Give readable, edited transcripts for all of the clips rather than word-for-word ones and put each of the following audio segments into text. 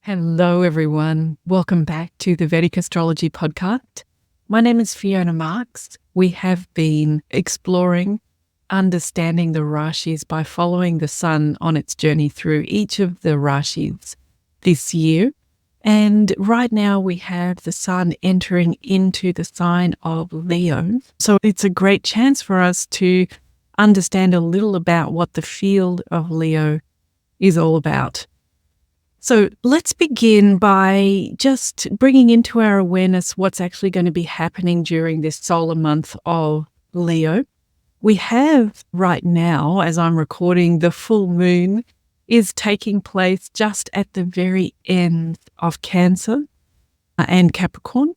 Hello, everyone. Welcome back to the Vedic Astrology Podcast. My name is Fiona Marques. We have been exploring understanding the Rashis by following the sun on its journey through each of the Rashis this year. And right now we have the sun entering into the sign of Leo. So it's a great chance for us to understand a little about what the field of Leo is all about. So let's begin by just bringing into our awareness what's actually going to be happening during this solar month of Leo. We have right now, as I'm recording, the full moon is taking place just at the very end of Cancer and Capricorn.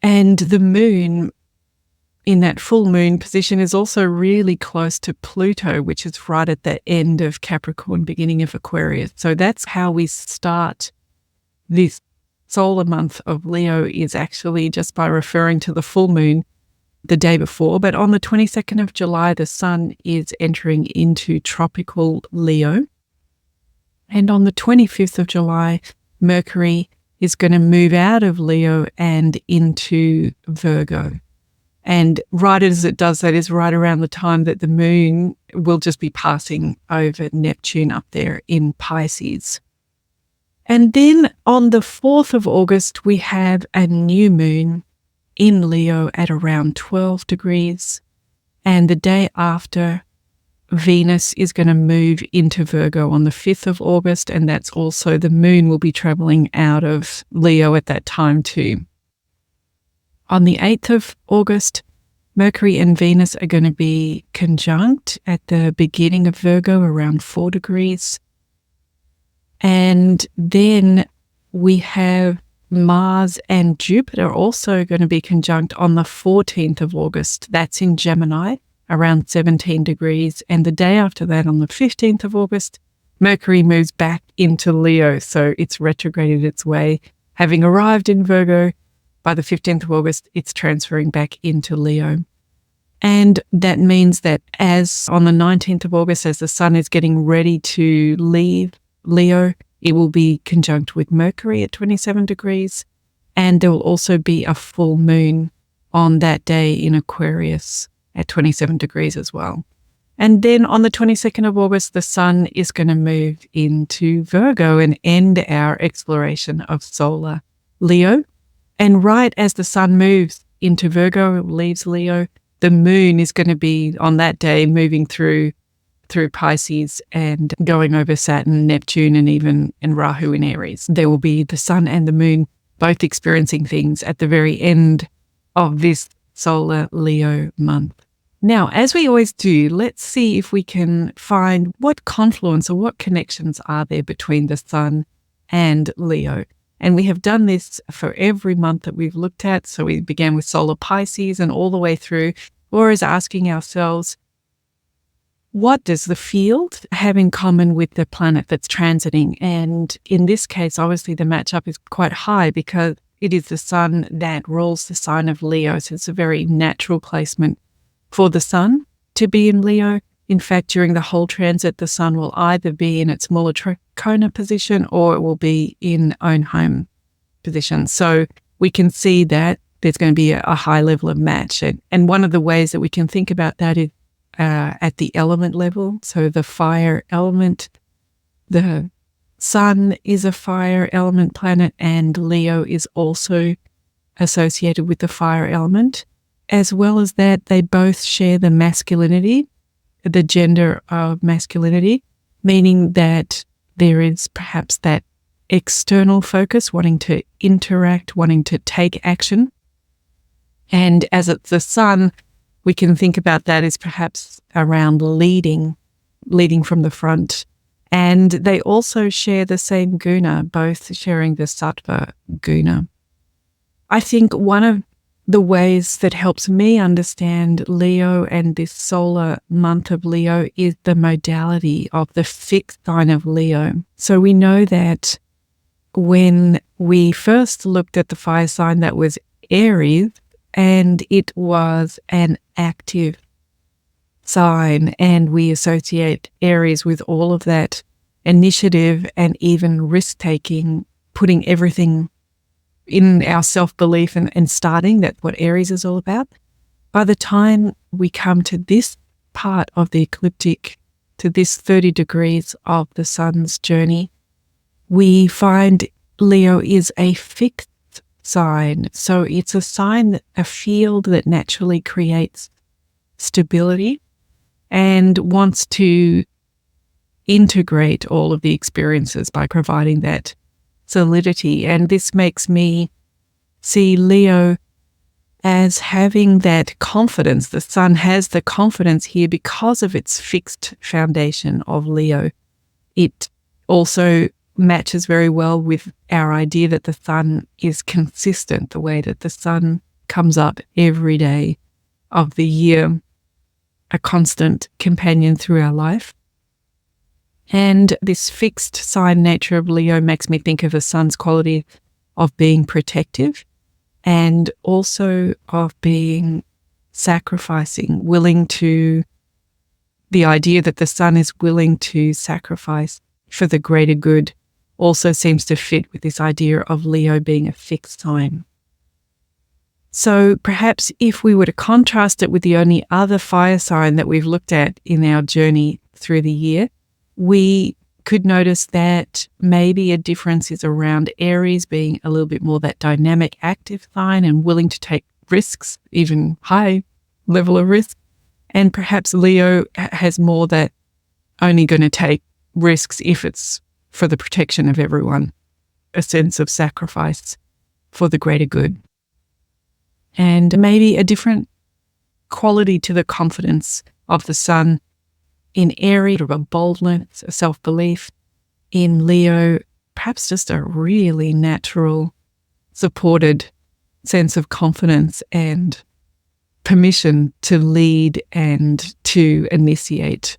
And the moon in that full moon position is also really close to Pluto, which is right at the end of Capricorn, beginning of Aquarius. So that's how we start this solar month of Leo, is actually just by referring to the full moon the day before. But on the 22nd of July, the sun is entering into tropical Leo. And on the 25th of July, Mercury is going to move out of Leo and into Virgo. And right as it does that is right around the time that the moon will just be passing over Neptune up there in Pisces. And then on the 4th of August, we have a new moon in Leo at around 12 degrees. And the day after, Venus is going to move into Virgo on the 5th of August. And that's also the moon will be traveling out of Leo at that time too. On the 8th of August, Mercury and Venus are going to be conjunct at the beginning of Virgo around 4 degrees. And then we have Mars and Jupiter also going to be conjunct on the 14th of August. That's in Gemini, around 17 degrees. And the day after that, on the 15th of August, Mercury moves back into Leo. So it's retrograded its way. Having arrived in Virgo, by the 15th of August, it's transferring back into Leo. And that means that as on the 19th of August, as the sun is getting ready to leave Leo, it will be conjunct with Mercury at 27 degrees. And there will also be a full moon on that day in Aquarius at 27 degrees as well. And then on the 22nd of August, the sun is going to move into Virgo and end our exploration of solar Leo. And right as the sun moves into Virgo, leaves Leo, the moon is going to be on that day moving through Pisces and going over Saturn, Neptune, and even Rahu in Aries. There will be the sun and the moon both experiencing things at the very end of this solar Leo month. Now, as we always do, let's see if we can find what confluence or what connections are there between the sun and Leo. And we have done this for every month that we've looked at. So we began with solar Pisces and all the way through, or is asking ourselves, what does the field have in common with the planet that's transiting? And in this case, obviously the matchup is quite high because it is the sun that rules the sign of Leo. So it's a very natural placement for the sun to be in Leo. In fact, during the whole transit, the sun will either be in its Mula Trikona position or it will be in own home position. So we can see that there's going to be a high level of match. And one of the ways that we can think about that is at the element level. So the fire element, the sun is a fire element planet, and Leo is also associated with the fire element. As well as that, they both share the masculinity, the gender of masculinity, meaning that there is perhaps that external focus, wanting to interact, wanting to take action. And as it's the sun, we can think about that as perhaps around leading from the front. And they also share the same guna, both sharing the sattva guna. I think one of the ways that helps me understand Leo and this solar month of Leo is the modality of the fixed sign of Leo. So we know that when we first looked at the fire sign, that was Aries, and it was an active sign, and we associate Aries with all of that initiative and even risk-taking putting everything in our self-belief and starting. That's what Aries is all about. By the time we come to this part of the ecliptic, to this 30 degrees of the sun's journey, we find Leo is a fixed sign. So it's a sign, a field that naturally creates stability and wants to integrate all of the experiences by providing that solidity. And this makes me see Leo as having that confidence. The sun has the confidence here because of its fixed foundation of Leo. It also matches very well with our idea that the sun is consistent, the way that the sun comes up every day of the year, a constant companion through our life. And this fixed sign nature of Leo makes me think of the sun's quality of being protective and also of being sacrificing, the idea that the sun is willing to sacrifice for the greater good also seems to fit with this idea of Leo being a fixed sign. So perhaps if we were to contrast it with the only other fire sign that we've looked at in our journey through the year, we could notice that maybe a difference is around Aries being a little bit more that dynamic, active sign and willing to take risks, even high level of risk. And perhaps Leo has more that only going to take risks if it's for the protection of everyone, a sense of sacrifice for the greater good. And maybe a different quality to the confidence of the sun. In Aries, a boldness, a self-belief. In Leo, perhaps just a really natural, supported sense of confidence and permission to lead and to initiate.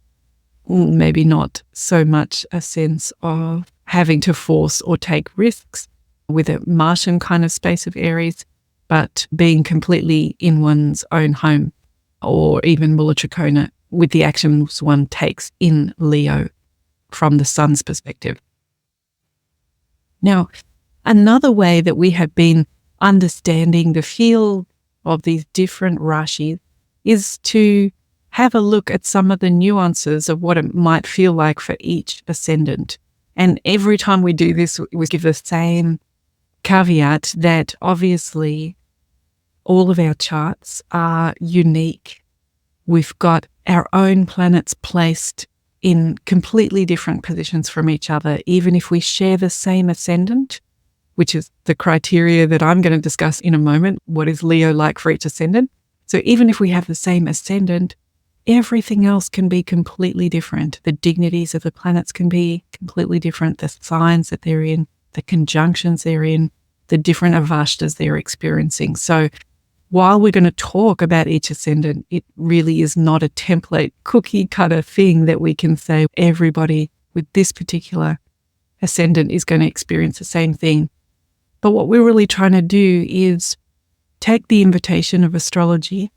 Maybe not so much a sense of having to force or take risks with a Martian kind of space of Aries, but being completely in one's own home or even Mula Trikona with the actions one takes in Leo from the sun's perspective. Now, another way that we have been understanding the field of these different rashis is to have a look at some of the nuances of what it might feel like for each ascendant. And every time we do this, we give the same caveat that obviously all of our charts are unique. We've got our own planets placed in completely different positions from each other, even if we share the same ascendant, which is the criteria that I'm going to discuss in a moment. What is Leo like for each ascendant? So even if we have the same ascendant, everything else can be completely different. The dignities of the planets can be completely different. The signs that they're in, the conjunctions they're in, the different avashtas they're experiencing. So while we're going to talk about each ascendant, it really is not a template cookie cutter thing that we can say everybody with this particular ascendant is going to experience the same thing. But what we're really trying to do is take the invitation of astrology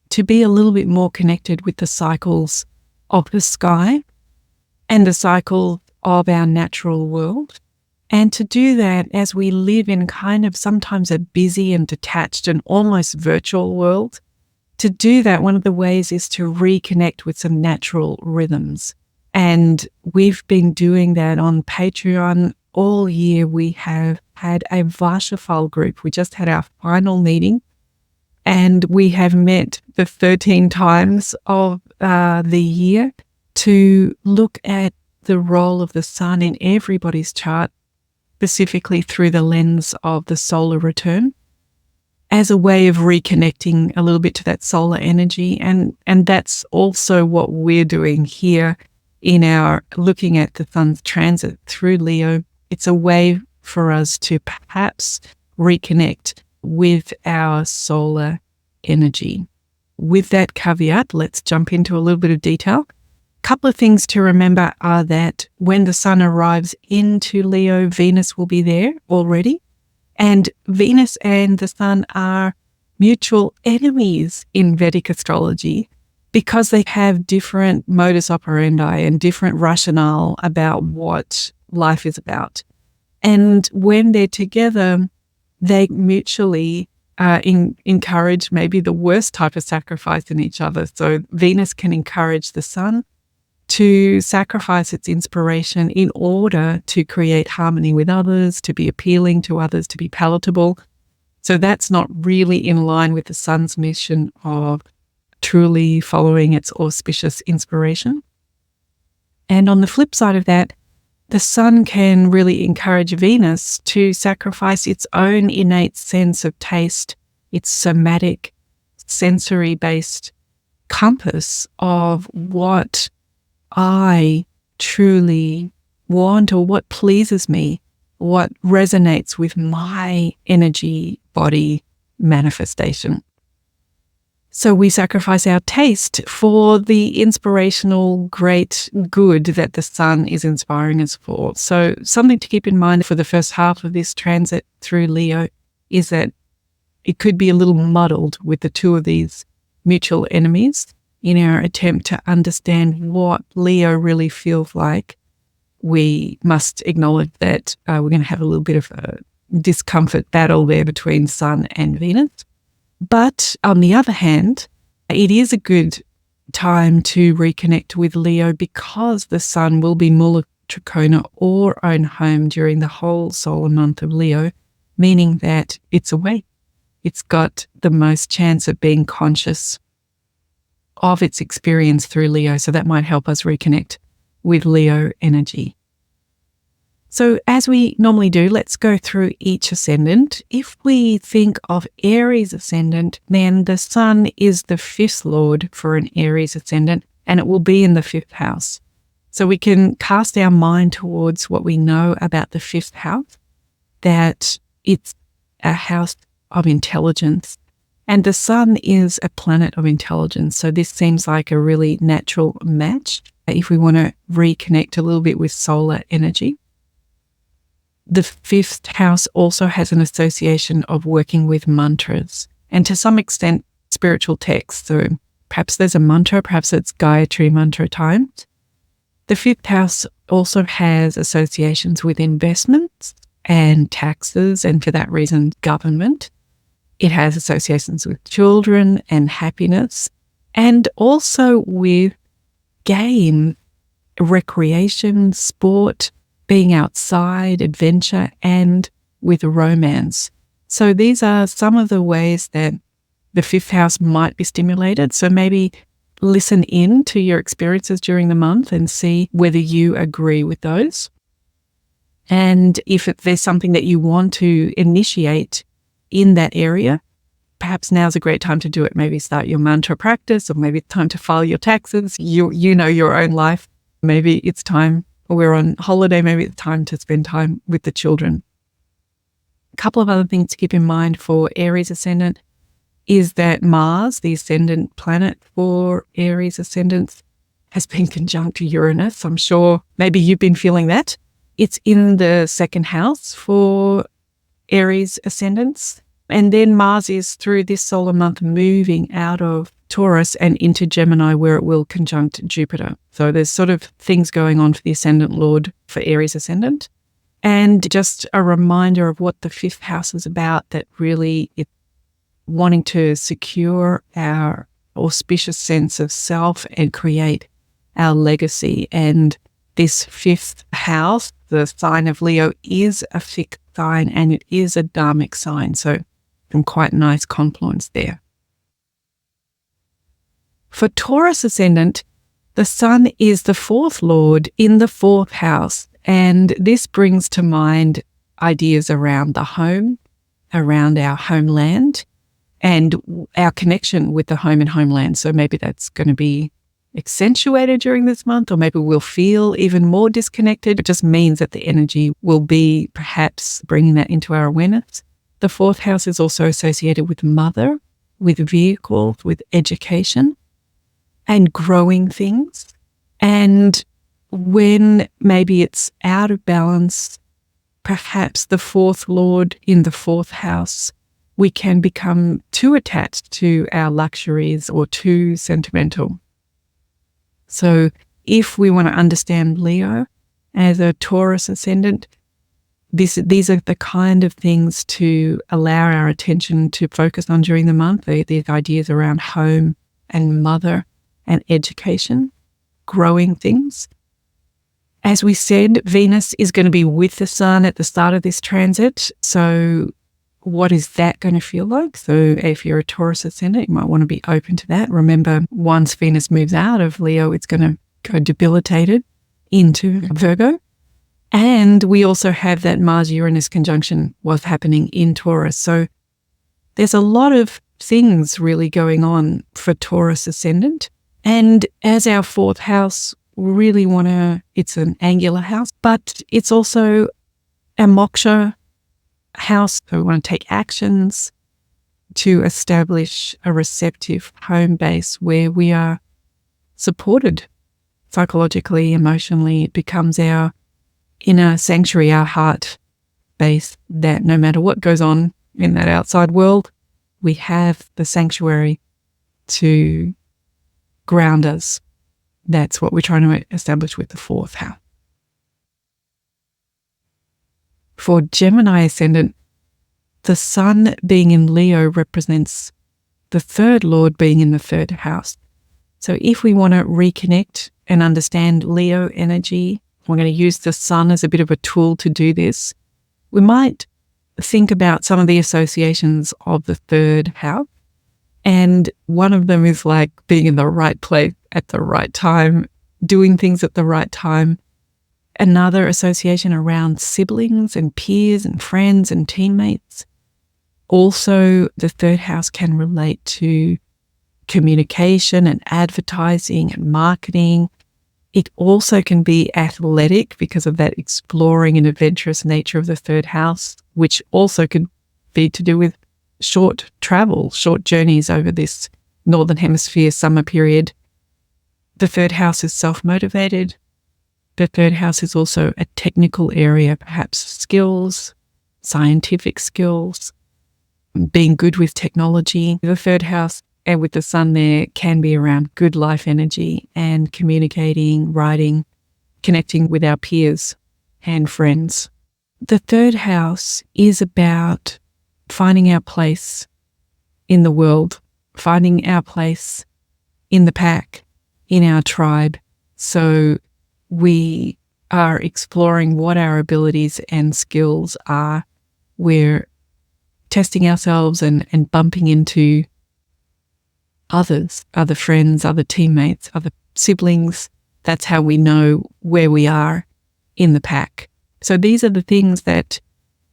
to be a little bit more connected with the cycles of the sky and the cycle of our natural world. And to do that as we live in kind of sometimes a busy and detached and almost virtual world, to do that, one of the ways is to reconnect with some natural rhythms. And we've been doing that on Patreon all year. We have had a Varshafal group. We just had our final meeting and we have met the 13 times of the year to look at the role of the sun in everybody's chart, specifically through the lens of the solar return, as a way of reconnecting a little bit to that solar energy. And that's also what we're doing here in our looking at the sun's transit through Leo. It's a way for us to perhaps reconnect with our solar energy. With that caveat, let's jump into a little bit of detail. Couple of things to remember are that when the sun arrives into Leo, Venus will be there already. And Venus and the sun are mutual enemies in Vedic astrology because they have different modus operandi and different rationale about what life is about. And when they're together, they mutually encourage maybe the worst type of sacrifice in each other. So Venus can encourage the Sun to sacrifice its inspiration in order to create harmony with others, to be appealing to others, to be palatable. So that's not really in line with the Sun's mission of truly following its auspicious inspiration. And on the flip side of that, the Sun can really encourage Venus to sacrifice its own innate sense of taste, its somatic, sensory-based compass of what I truly want or what pleases me, what resonates with my energy, body manifestation. So we sacrifice our taste for the inspirational great good that the Sun is inspiring us for. So something to keep in mind for the first half of this transit through Leo is that it could be a little muddled with the two of these mutual enemies in our attempt to understand what Leo really feels like. We must acknowledge that we're going to have a little bit of a discomfort battle there between Sun and Venus. But on the other hand, it is a good time to reconnect with Leo because the Sun will be Mula Trikona or own home during the whole solar month of Leo, meaning that it's awake. It's got the most chance of being conscious of its experience through Leo. So that might help us reconnect with Leo energy. So as we normally do, let's go through each ascendant. If we think of Aries Ascendant, then the Sun is the fifth lord for an Aries Ascendant, and it will be in the fifth house. So we can cast our mind towards what we know about the fifth house, that it's a house of intelligence, and the Sun is a planet of intelligence. So this seems like a really natural match if we want to reconnect a little bit with solar energy. The fifth house also has an association of working with mantras and to some extent spiritual texts. So perhaps there's a mantra, perhaps it's Gayatri mantra times. The fifth house also has associations with investments and taxes, and for that reason, government. It has associations with children and happiness, and also with game, recreation, sport, being outside, adventure, and with romance. So these are some of the ways that the fifth house might be stimulated. So maybe listen in to your experiences during the month and see whether you agree with those. And if there's something that you want to initiate in that area, perhaps now's a great time to do it. Maybe start your mantra practice, or maybe it's time to file your taxes. You know your own life. Maybe it's time, or we're on holiday, maybe it's time to spend time with the children. A couple of other things to keep in mind for Aries Ascendant is that Mars, the ascendant planet for Aries Ascendants, has been conjunct to Uranus. I'm sure maybe you've been feeling that. It's in the second house for Aries Ascendants. And then Mars is, through this solar month, moving out of Taurus and into Gemini, where it will conjunct Jupiter. So there's sort of things going on for the Ascendant Lord for Aries Ascendant. And just a reminder of what the fifth house is about, that really it's wanting to secure our auspicious sense of self and create our legacy. And this fifth house, the sign of Leo, is a fixed sign and it is a dharmic sign. So some quite nice confluence there. For Taurus Ascendant, the Sun is the fourth lord in the fourth house, and this brings to mind ideas around the home, around our homeland, and our connection with the home and homeland. So maybe that's going to be accentuated during this month, or maybe we'll feel even more disconnected. It just means that the energy will be perhaps bringing that into our awareness. The fourth house is also associated with mother, with vehicles, with education, and growing things. And when maybe it's out of balance, perhaps the fourth lord in the fourth house, we can become too attached to our luxuries or too sentimental. So if we want to understand Leo as a Taurus ascendant, These are the kind of things to allow our attention to focus on during the month. These ideas around home and mother and education, growing things. As we said, Venus is going to be with the Sun at the start of this transit. So what is that going to feel like? So if you're a Taurus Ascendant, you might want to be open to that. Remember, once Venus moves out of Leo, it's going to go debilitated into Virgo. And we also have that Mars-Uranus conjunction was happening in Taurus. So there's a lot of things really going on for Taurus Ascendant. And as our fourth house, we really want to, it's an angular house, but it's also a moksha house. So we want to take actions to establish a receptive home base where we are supported psychologically, emotionally. It becomes our inner sanctuary, our heart base, that no matter what goes on in that outside world, we have the sanctuary to ground us. That's what we're trying to establish with the fourth house. For Gemini Ascendant, the Sun being in Leo represents the third Lord being in the third house. So if we want to reconnect and understand Leo energy, we're going to use the Sun as a bit of a tool to do this. We might think about some of the associations of the third house. And one of them is like being in the right place at the right time, doing things at the right time. Another association around siblings and peers and friends and teammates. Also, the third house can relate to communication and advertising and marketing. It also can be athletic because of that exploring and adventurous nature of the third house, which also could be to do with short travel, short journeys over this Northern Hemisphere summer period. The third house is self-motivated. The third house is also a technical area, perhaps skills, scientific skills, being good with technology. The third house, and with the Sun there, can be around good life energy and communicating, writing, connecting with our peers and friends. The third house is about finding our place in the world, finding our place in the pack, in our tribe. So we are exploring what our abilities and skills are. We're testing ourselves and bumping into others, other friends, other teammates, other siblings. That's how we know where we are in the pack. So these are the things that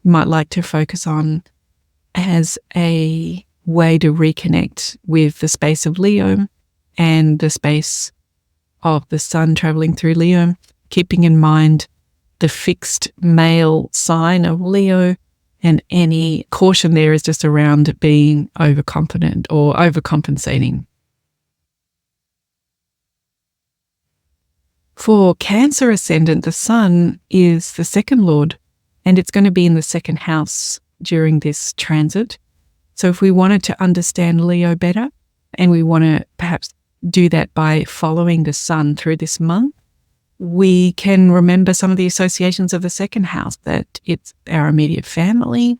you might like to focus on as a way to reconnect with the space of Leo and the space of the Sun traveling through Leo, keeping in mind the fixed male sign of Leo, and any caution there is just around being overconfident or overcompensating. For Cancer Ascendant, the Sun is the second Lord, and it's going to be in the second house during this transit. So if we wanted to understand Leo better, and we want to perhaps do that by following the Sun through this month, we can remember some of the associations of the second house, that it's our immediate family,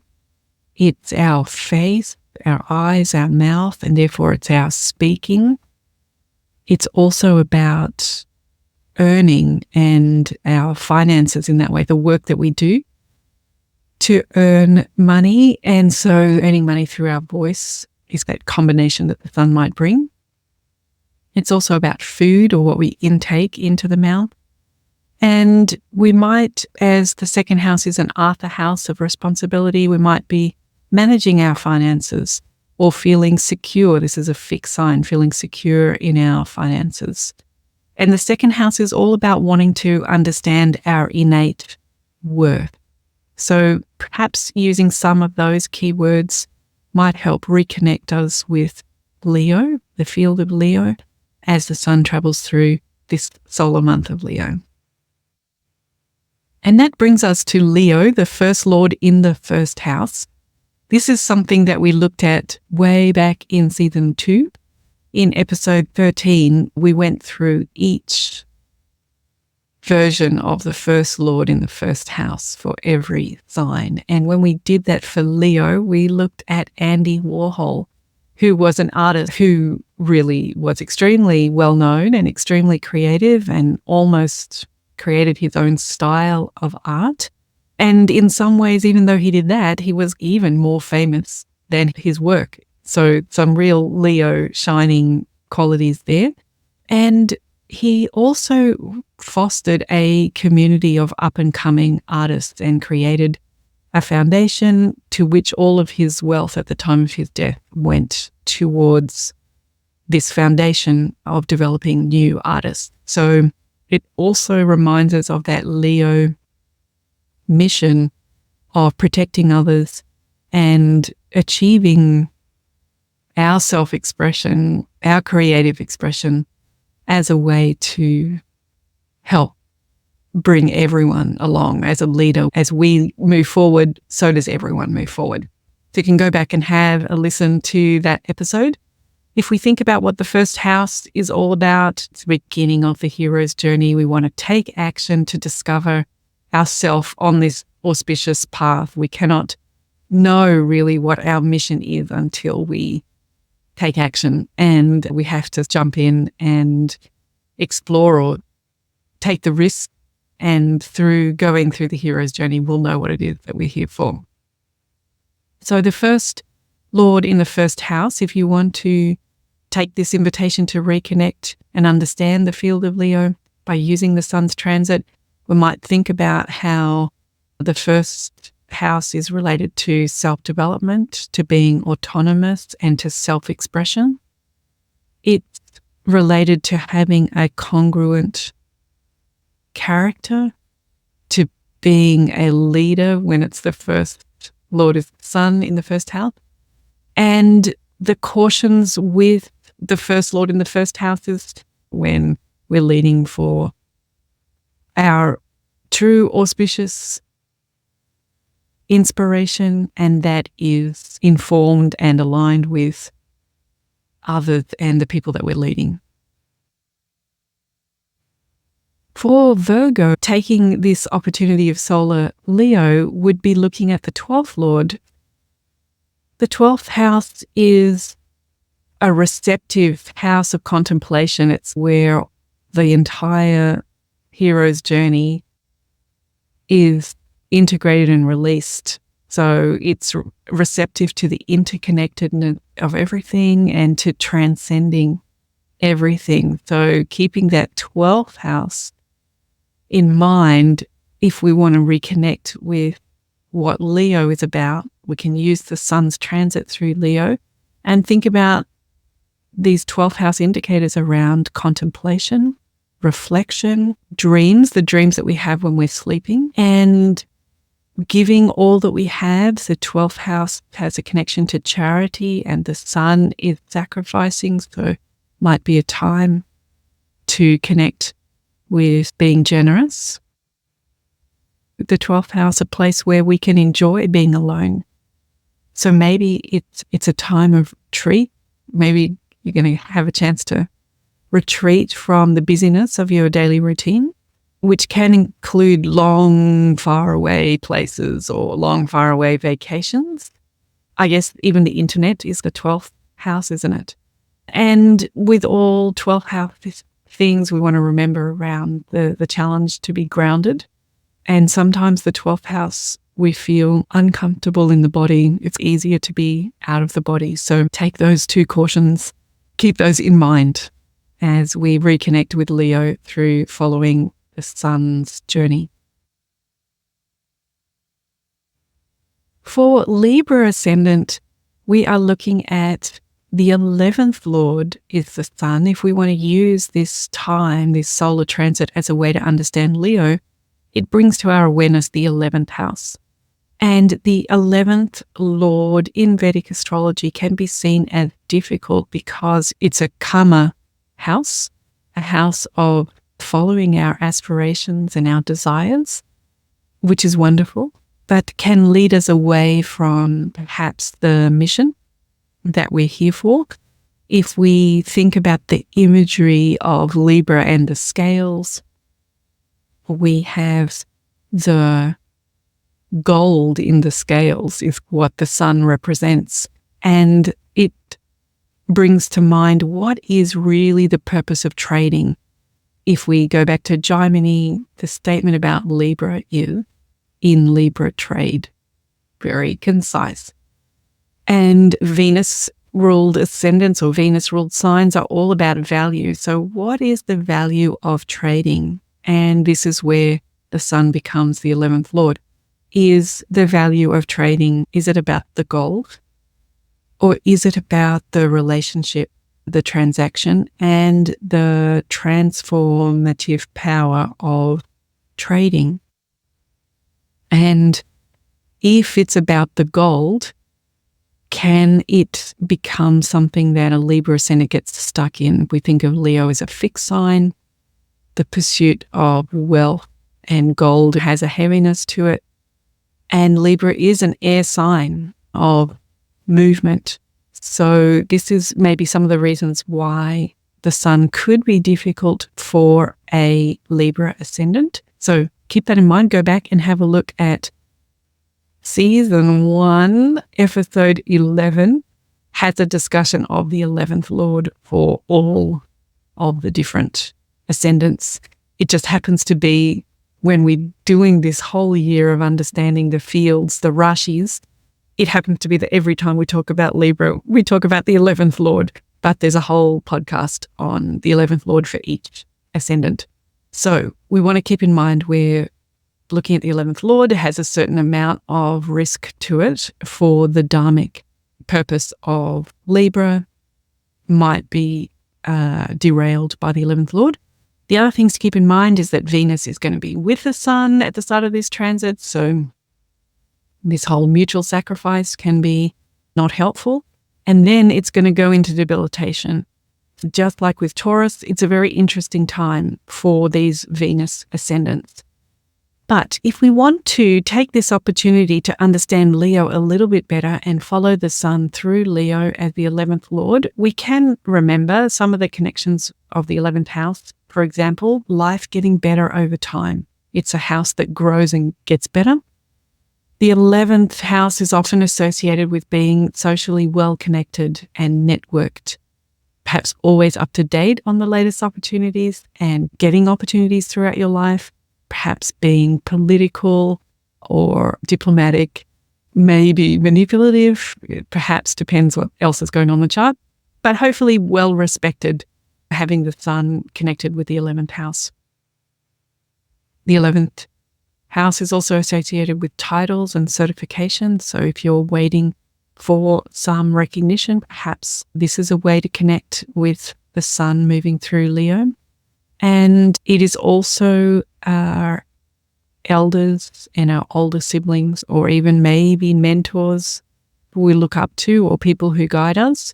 it's our face, our eyes, our mouth, and therefore it's our speaking. It's also about earning and our finances in that way, the work that we do to earn money. And so earning money through our voice is that combination that the Sun might bring. It's also about food, or what we intake into the mouth. And we might, as the second house is an Arthur house of responsibility, we might be managing our finances or feeling secure. This is a fixed sign, feeling secure in our finances. And the second house is all about wanting to understand our innate worth. So perhaps using some of those keywords might help reconnect us with Leo, the field of Leo, as the Sun travels through this solar month of Leo. And that brings us to Leo, the first Lord in the first house. This is something that we looked at way back in season 2. In episode 13, we went through each version of the first lord in the first house for every sign. And when we did that for Leo, we looked at Andy Warhol, who was an artist who really was extremely well known and extremely creative and almost created his own style of art. And in some ways, even though he did that, he was even more famous than his work. So some real Leo shining qualities there. And he also fostered a community of up-and-coming artists and created a foundation to which all of his wealth at the time of his death went towards this foundation of developing new artists. So it also reminds us of that Leo mission of protecting others and achieving our self-expression, our creative expression as a way to help bring everyone along as a leader. As we move forward, so does everyone move forward. So you can go back and have a listen to that episode. If we think about what the first house is all about, it's the beginning of the hero's journey. We want to take action to discover ourselves on this auspicious path. We cannot know really what our mission is until we take action, and we have to jump in and explore or take the risk. And through going through the hero's journey, we'll know what it is that we're here for. So the first lord in the first house, if you want to take this invitation to reconnect and understand the field of Leo by using the sun's transit, we might think about how the first house is related to self-development, to being autonomous, and to self-expression. It's related to having a congruent character, to being a leader when it's the first lord of the sun in the first house. And the cautions with the first lord in the first house is when we're leading for our true auspicious inspiration, and that is informed and aligned with others and the people that we're leading. For Virgo, taking this opportunity of solar Leo would be looking at the 12th lord. The 12th house is a receptive house of contemplation. It's where the entire hero's journey is integrated and released. So it's receptive to the interconnectedness of everything and to transcending everything. So keeping that 12th house in mind, if we want to reconnect with what Leo is about, we can use the sun's transit through Leo and think about these 12th house indicators around contemplation, reflection, dreams, the dreams that we have when we're sleeping, and giving all that we have. The 12th house has a connection to charity, and the sun is sacrificing, so might be a time to connect with being generous. The 12th house, a place where we can enjoy being alone. So maybe it's a time of retreat. Maybe you're going to have a chance to retreat from the busyness of your daily routine, which can include long, far away places or long, far away vacations. I guess even the internet is the 12th house, isn't it? And with all 12th house things, we want to remember around the challenge to be grounded. And sometimes the 12th house, we feel uncomfortable in the body. It's easier to be out of the body. So take those two cautions, keep those in mind as we reconnect with Leo through following the sun's journey. For Libra Ascendant, we are looking at the 11th lord is the sun. If we want to use this time, this solar transit, as a way to understand Leo, it brings to our awareness the 11th house. And the 11th lord in Vedic astrology can be seen as difficult because it's a karma house, a house of following our aspirations and our desires, which is wonderful, but can lead us away from perhaps the mission that we're here for. If we think about the imagery of Libra and the scales, we have the gold in the scales is what the sun represents. And it brings to mind what is really the purpose of trading. If we go back to Gemini, the statement about Libra is, in Libra trade, very concise. And Venus-ruled ascendants or Venus-ruled signs are all about value. So what is the value of trading? And this is where the sun becomes the 11th Lord. Is the value of trading, is it about the gold? Or is it about the relationship, the transaction, and the transformative power of trading? And if it's about the gold, can it become something that a Libra ascendant gets stuck in? We think of Leo as a fixed sign. The pursuit of wealth and gold has a heaviness to it. And Libra is an air sign of movement. So this is maybe some of the reasons why the sun could be difficult for a Libra ascendant. So keep that in mind. Go back and have a look at Season 1, Episode 11, has a discussion of the 11th Lord for all of the different ascendants. It just happens to be when we're doing this whole year of understanding the fields, the rashis, it happens to be that every time we talk about Libra, we talk about the 11th Lord, but there's a whole podcast on the 11th Lord for each ascendant. So we want to keep in mind we're looking at the 11th Lord. It has a certain amount of risk to it for the dharmic purpose of Libra might be derailed by the 11th Lord. The other things to keep in mind is that Venus is going to be with the sun at the start of this transit. So this whole mutual sacrifice can be not helpful. And then it's going to go into debilitation. Just like with Taurus, it's a very interesting time for these Venus ascendants. But if we want to take this opportunity to understand Leo a little bit better and follow the sun through Leo as the 11th Lord, we can remember some of the connections of the 11th house. For example, life getting better over time. It's a house that grows and gets better. The 11th house is often associated with being socially well-connected and networked, perhaps always up to date on the latest opportunities and getting opportunities throughout your life, perhaps being political or diplomatic, maybe manipulative, it perhaps depends what else is going on in the chart, but hopefully well-respected, having the sun connected with the 11th house. The 11th house is also associated with titles and certifications. So if you're waiting for some recognition, perhaps this is a way to connect with the sun moving through Leo. And it is also our elders and our older siblings, or even maybe mentors who we look up to, or people who guide us.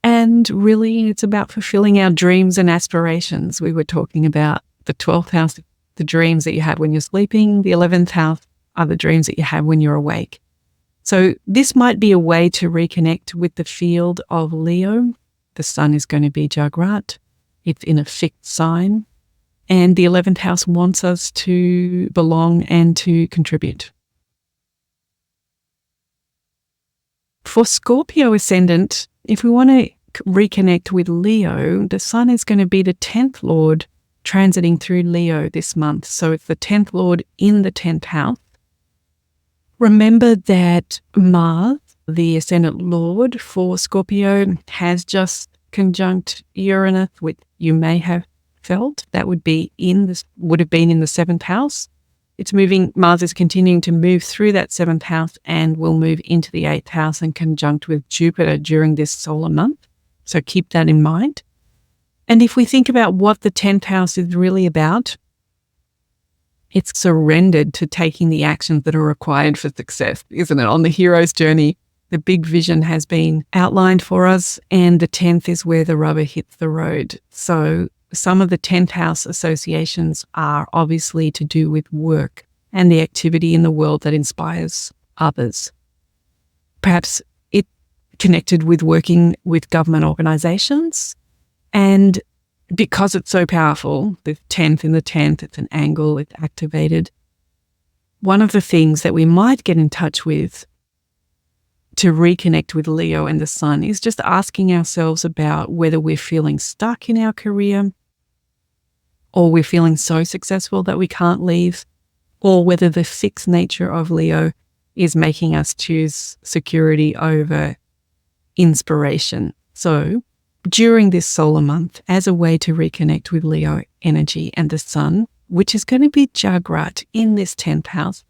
And really, it's about fulfilling our dreams and aspirations. We were talking about the 12th house, the dreams that you have when you're sleeping. The 11th house are the dreams that you have when you're awake. So this might be a way to reconnect with the field of Leo. The sun is going to be Jagrat. It's in a fixed sign. And the 11th house wants us to belong and to contribute. For Scorpio Ascendant, if we want to reconnect with Leo, the sun is going to be the 10th Lord transiting through Leo this month. So it's the 10th Lord in the 10th house. Remember that Mars, the Ascendant Lord for Scorpio, has just conjunct Uranus, which you may have felt. That would have been in the 7th house. It's moving, Mars is continuing to move through that 7th house and will move into the 8th house and conjunct with Jupiter during this solar month. So keep that in mind. And if we think about what the 10th house is really about, it's surrendered to taking the actions that are required for success, isn't it? On the hero's journey, the big vision has been outlined for us, and the 10th is where the rubber hits the road. So some of the 10th house associations are obviously to do with work and the activity in the world that inspires others. Perhaps it connected with working with government organizations. And because it's so powerful, the 10th in the 10th, it's an angle, it's activated. One of the things that we might get in touch with to reconnect with Leo and the sun is just asking ourselves about whether we're feeling stuck in our career, or we're feeling so successful that we can't leave, or whether the fixed nature of Leo is making us choose security over inspiration. So during this solar month, as a way to reconnect with Leo energy and the sun, which is going to be Jagrat in this 10th house,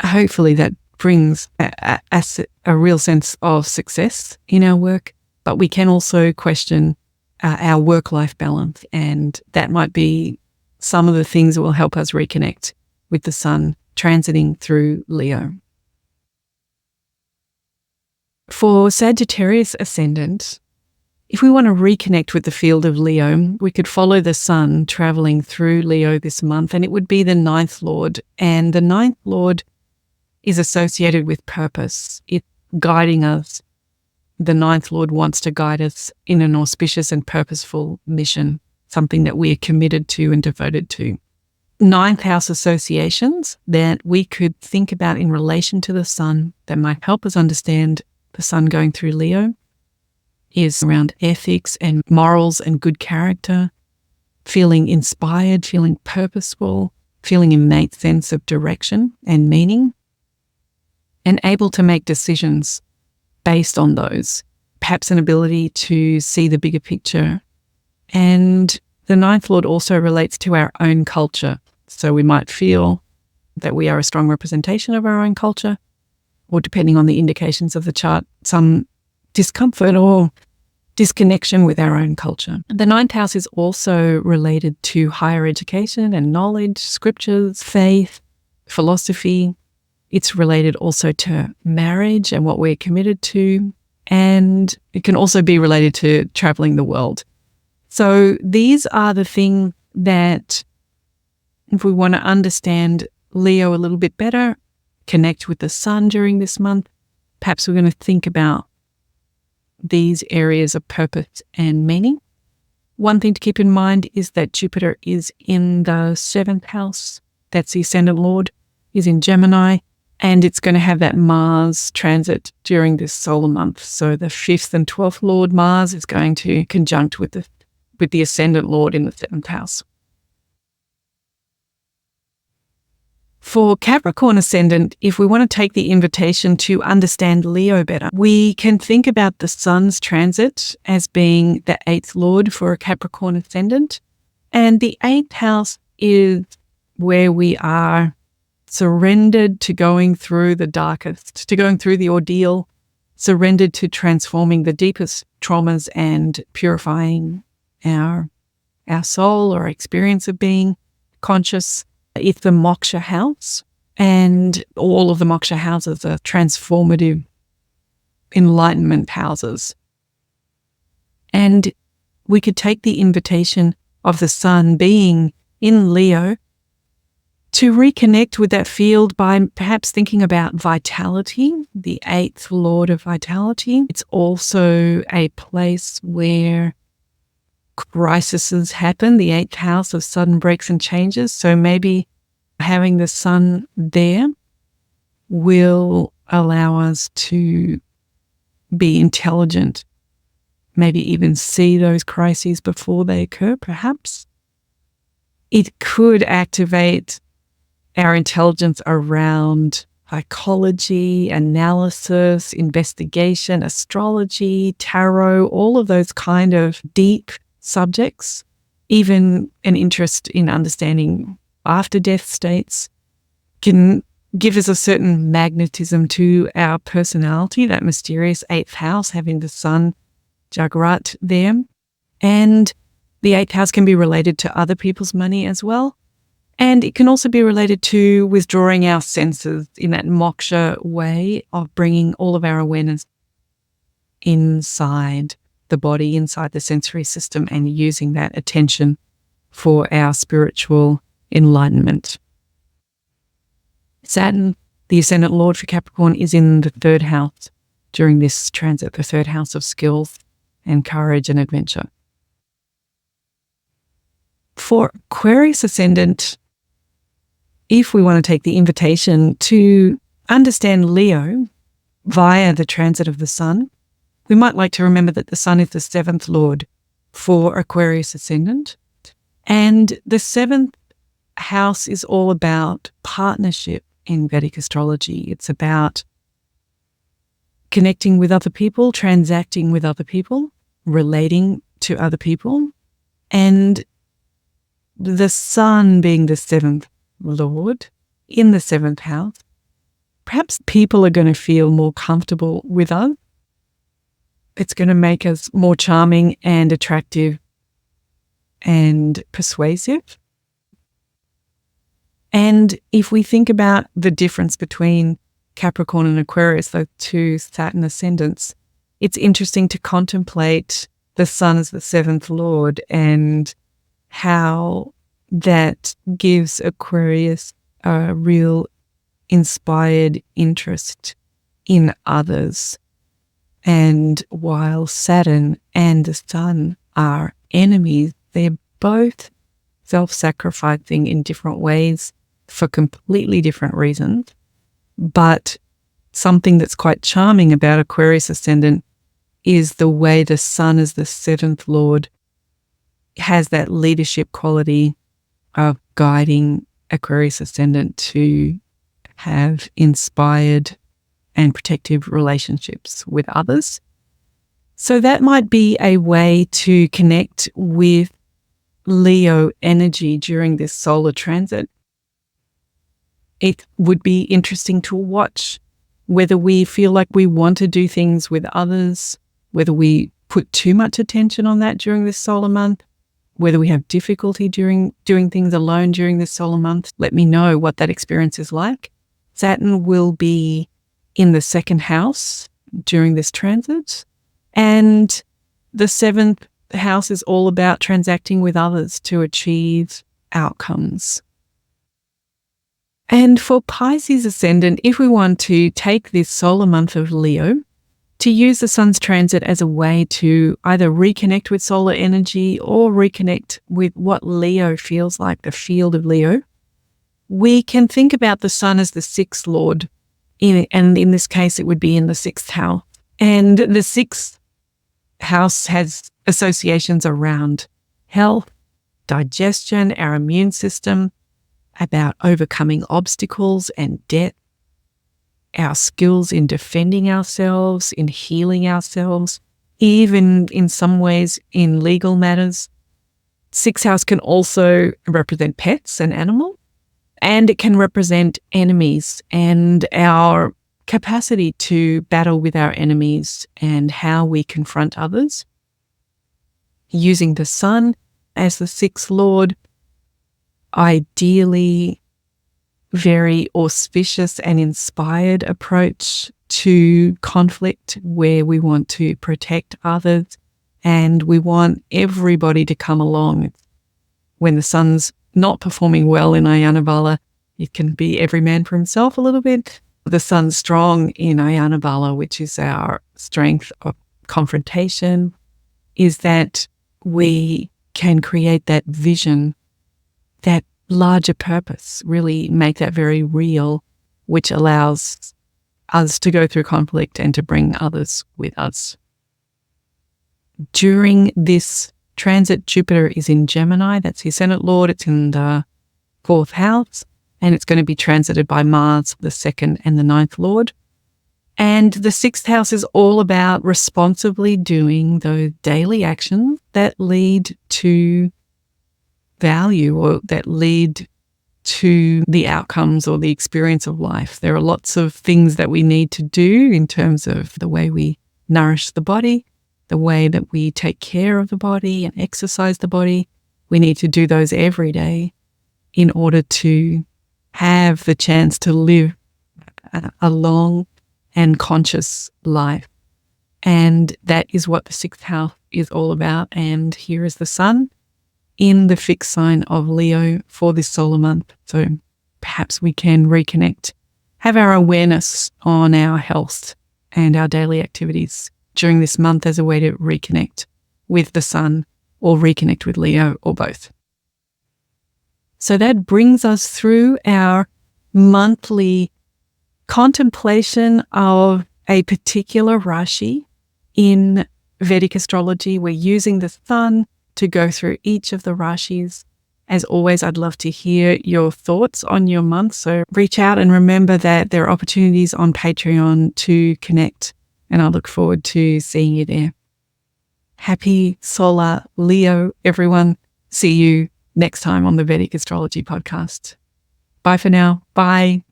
hopefully that brings a real sense of success in our work, but we can also question our work-life balance, and that might be some of the things that will help us reconnect with the sun transiting through Leo. For Sagittarius Ascendant, if we want to reconnect with the field of Leo, we could follow the sun traveling through Leo this month, and it would be the 9th Lord. And the 9th Lord is associated with purpose. It's guiding us. The 9th Lord wants to guide us in an auspicious and purposeful mission, something that we are committed to and devoted to. 9th house associations that we could think about in relation to the sun that might help us understand the sun going through Leo is around ethics and morals and good character, feeling inspired, feeling purposeful, feeling innate sense of direction and meaning, and able to make decisions based on those, perhaps an ability to see the bigger picture. And the 9th Lord also relates to our own culture. So we might feel that we are a strong representation of our own culture, or depending on the indications of the chart, some discomfort or disconnection with our own culture. The 9th house is also related to higher education and knowledge, scriptures, faith, philosophy. It's related also to marriage and what we're committed to, and it can also be related to traveling the world. So these are the things that, if we want to understand Leo a little bit better, connect with the sun during this month, perhaps we're going to think about these areas of purpose and meaning. One thing to keep in mind is that Jupiter is in the 7th house. That's the Ascendant Lord, is in Gemini, and it's going to have that Mars transit during this solar month. So the 5th and 12th Lord, Mars, is going to conjunct with the Ascendant Lord in the 7th house. For Capricorn Ascendant, if we want to take the invitation to understand Leo better, we can think about the Sun's transit as being the 8th Lord for a Capricorn Ascendant. And the 8th house is where we are surrendered to going through the darkest, to going through the ordeal, surrendered to transforming the deepest traumas and purifying our soul or experience of being conscious. It's the moksha house, and all of the moksha houses are transformative enlightenment houses. And we could take the invitation of the sun being in Leo to reconnect with that field by perhaps thinking about vitality, the 8th Lord of vitality. It's also a place where crises happen, the 8th house of sudden breaks and changes. So maybe having the sun there will allow us to be intelligent, maybe even see those crises before they occur, perhaps. It could activate our intelligence around psychology, analysis, investigation, astrology, tarot, all of those kind of deep subjects, even an interest in understanding after-death states can give us a certain magnetism to our personality, that mysterious 8th house having the sun Jagrat there. And the 8th house can be related to other people's money as well. And it can also be related to withdrawing our senses in that moksha way of bringing all of our awareness inside the body, inside the sensory system, and using that attention for our spiritual enlightenment. Saturn, the Ascendant Lord for Capricorn, is in the 3rd house during this transit, the 3rd house of skills and courage and adventure. For Aquarius Ascendant, if we want to take the invitation to understand Leo via the transit of the Sun, we might like to remember that the Sun is the 7th Lord for Aquarius Ascendant. And the 7th house is all about partnership in Vedic astrology. It's about connecting with other people, transacting with other people, relating to other people. And the Sun being the 7th Lord in the 7th house, perhaps people are going to feel more comfortable with us. It's going to make us more charming and attractive and persuasive. And if we think about the difference between Capricorn and Aquarius, those two Saturn ascendants, it's interesting to contemplate the Sun as the 7th Lord and how that gives Aquarius a real inspired interest in others. And while Saturn and the Sun are enemies, they're both self-sacrificing in different ways for completely different reasons. But something that's quite charming about Aquarius Ascendant is the way the Sun as the 7th Lord has that leadership quality of guiding Aquarius Ascendant to have inspired and protective relationships with others. So that might be a way to connect with Leo energy during this solar transit. It would be interesting to watch whether we feel like we want to do things with others, whether we put too much attention on that during this solar month, whether we have difficulty doing things alone during this solar month. Let me know what that experience is like. Saturn will be in the 2nd house during this transit, and the 7th house is all about transacting with others to achieve outcomes. And for Pisces Ascendant, if we want to take this solar month of Leo to use the Sun's transit as a way to either reconnect with solar energy or reconnect with what Leo feels like, the field of Leo, we can think about the Sun as the 6th Lord, and in this case, it would be in the 6th house. And the 6th house has associations around health, digestion, our immune system, about overcoming obstacles and death, our skills in defending ourselves, in healing ourselves, even in some ways in legal matters. 6th house can also represent pets and animals, and it can represent enemies and our capacity to battle with our enemies and how we confront others. Using the Sun as the 6th Lord, ideally very auspicious and inspired approach to conflict where we want to protect others and we want everybody to come along. When the Sun's not performing well in Ayana Vala, it can be every man for himself a little bit. The Sun's strong in Ayana Vala, which is our strength of confrontation, is that we can create that vision, that larger purpose, really make that very real, which allows us to go through conflict and to bring others with us. During this transit, Jupiter is in Gemini. That's the Ascendant Lord. It's in the 4th house, and it's going to be transited by Mars, the 2nd and the 9th Lord. And the 6th house is all about responsibly doing those daily actions that lead to value or that lead to the outcomes or the experience of life. There are lots of things that we need to do in terms of the way we nourish the body, the way that we take care of the body and exercise the body. We need to do those every day in order to have the chance to live a long and conscious life. And that is what the 6th house is all about. And here is the Sun in the fixed sign of Leo for this solar month. So perhaps we can reconnect, have our awareness on our health and our daily activities during this month as a way to reconnect with the Sun or reconnect with Leo or both. So that brings us through our monthly contemplation of a particular Rashi. In Vedic astrology, we're using the sun to go through each of the Rashis. As always, I'd love to hear your thoughts on your month. So reach out, and remember that there are opportunities on Patreon to connect, and I look forward to seeing you there. Happy Solar Leo, everyone. See you next time on the Vedic Astrology Podcast. Bye for now. Bye.